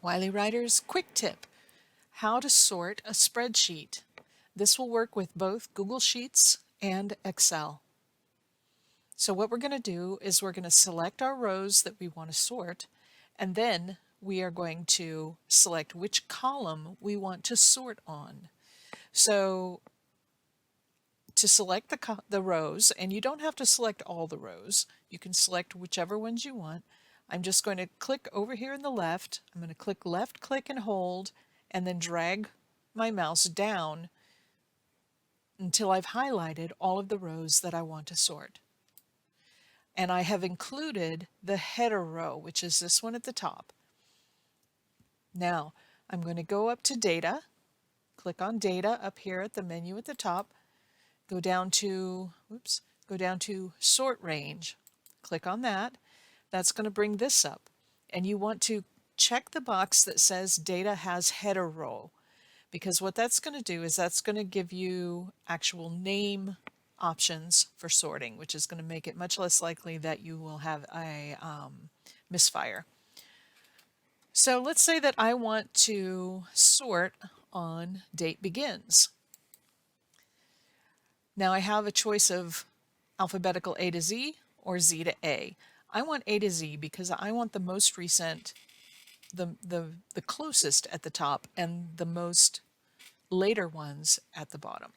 Wily Writer's quick tip: how to sort a spreadsheet. This will work with both Google Sheets and Excel. So what we're going to do is we're going to select our rows that we want to sort, and then we are going to select which column we want to sort on. So to select the rows, and you don't have to select all the rows, you can select whichever ones you want. I'm just going to click over here in the left. I'm going to click left click and hold, and then drag my mouse down until I've highlighted all of the rows that I want to sort. And I have included the header row, which is this one at the top. Now I'm going to go up to Data, click on Data up here at the menu at the top, go down to Sort Range, click on that. That's going to bring this up, and you want to check the box that says Data has header row, because what that's going to do is that's going to give you actual name options for sorting, which is going to make it much less likely that you will have a misfire. So let's say that I want to sort on date begins. Now I have a choice of alphabetical A to Z or Z to A. I want A to Z because I want the most recent, the closest at the top, and the most later ones at the bottom.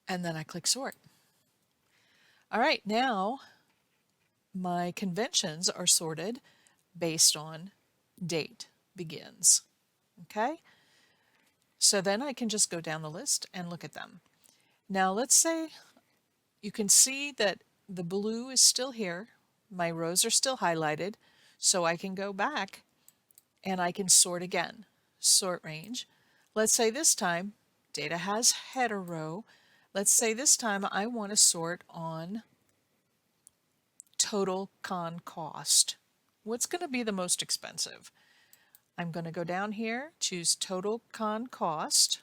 And then I click sort. All right, now my conventions are sorted based on date begins. Okay? So then I can just go down the list and look at them. Now let's say you can see that the blue is still here. My rows are still highlighted. So I can go back and I can sort again. Sort range. Let's say this time Data has header row. Let's say this time I want to sort on total con cost. What's going to be the most expensive? I'm going to go down here, choose total con cost.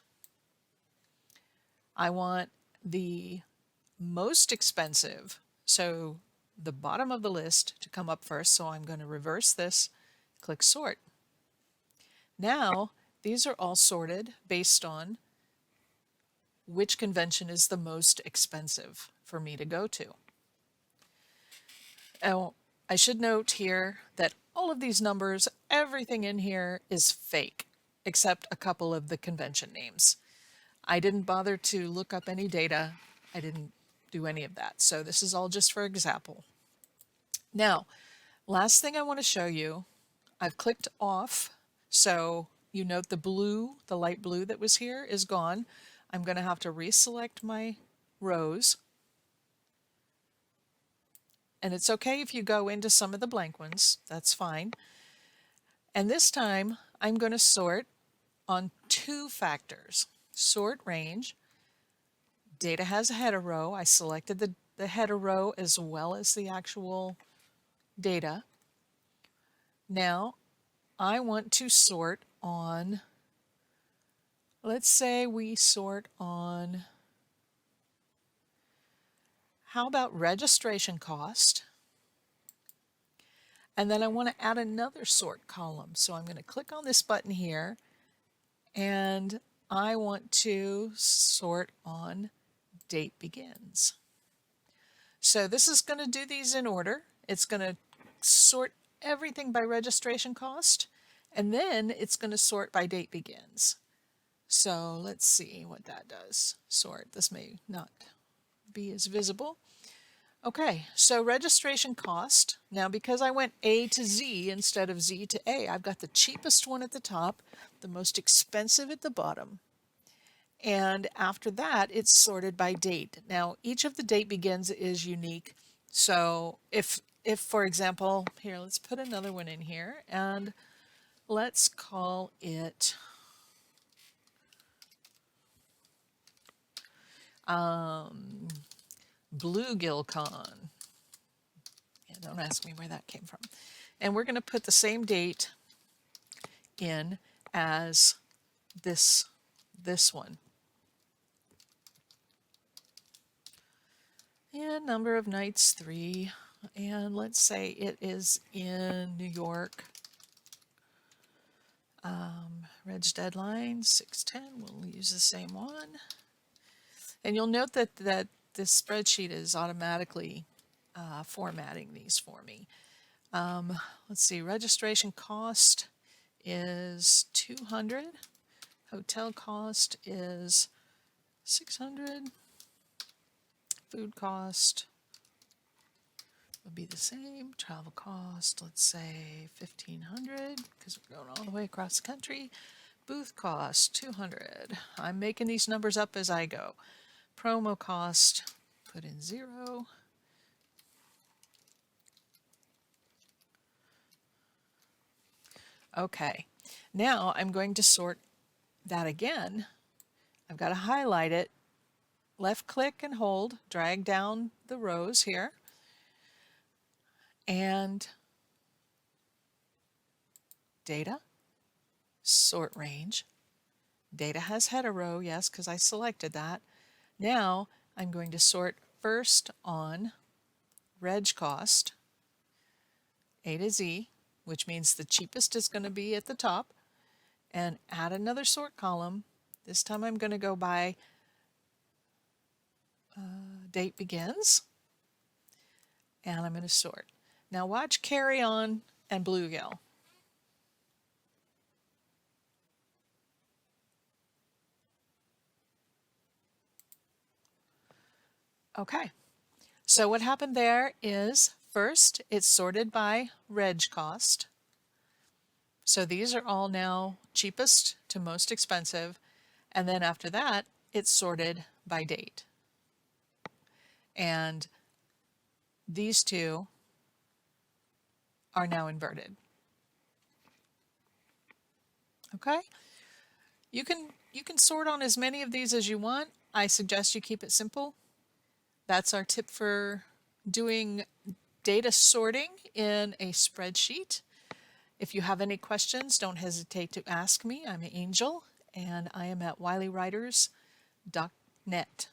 I want the most expensive, so the bottom of the list, to come up first. So I'm going to reverse this, click sort. Now these are all sorted based on which convention is the most expensive for me to go to. Now, I should note here that all of these numbers, everything in here is fake, except a couple of the convention names. I didn't bother to look up any data. I didn't do any of that. So this is all just for example. Now, last thing I want to show you, I've clicked off. So you note the blue, the light blue that was here is gone. I'm going to have to reselect my rows. And it's okay if you go into some of the blank ones, that's fine. And this time I'm going to sort on two factors. Sort range. Data has a header row. I selected the header row as well as the actual data. Now I want to sort on, let's say we sort on, how about registration cost? And then I want to add another sort column. So I'm going to click on this button here, and I want to sort on date begins. So this is going to do these in order. It's going to sort everything by registration cost, and then it's going to sort by date begins. So let's see what that does. Sort. This may not be as visible. Okay, so registration cost. Now because I went A to Z instead of Z to A, I've got the cheapest one at the top, the most expensive at the bottom. And after that, it's sorted by date. Now each of the date begins is unique. So if for example, here, let's put another one in here, and let's call it Bluegill Con. Yeah, don't ask me where that came from. And we're going to put the same date in as this one. And number of nights 3. And let's say it is in New York Reg deadline 6/10. We'll use the same one. And you'll note that this spreadsheet is automatically formatting these for me. Let's see, registration cost is 200. Hotel cost is 600. Food cost will be the same. Travel cost, let's say 1,500 because we're going all the way across the country. Booth cost 200. I'm making these numbers up as I go. Promo cost, put in 0. Okay, now I'm going to sort that again. I've got to highlight it, left click and hold, drag down the rows here, and data, sort range. Data has header row, yes, because I selected that. Now I'm going to sort first on reg cost, A to Z, which means the cheapest is going to be at the top, and add another sort column. This time I'm going to go by date begins, and I'm going to sort. Now watch Carry On and Bluegill. Okay, so what happened there is first it's sorted by reg cost. So these are all now cheapest to most expensive, and then after that it's sorted by date. And these two are now inverted. Okay? You can sort on as many of these as you want. I suggest you keep it simple. That's our tip for doing data sorting in a spreadsheet. If you have any questions, don't hesitate to ask me. I'm Angel, and I am at wilywriters.net.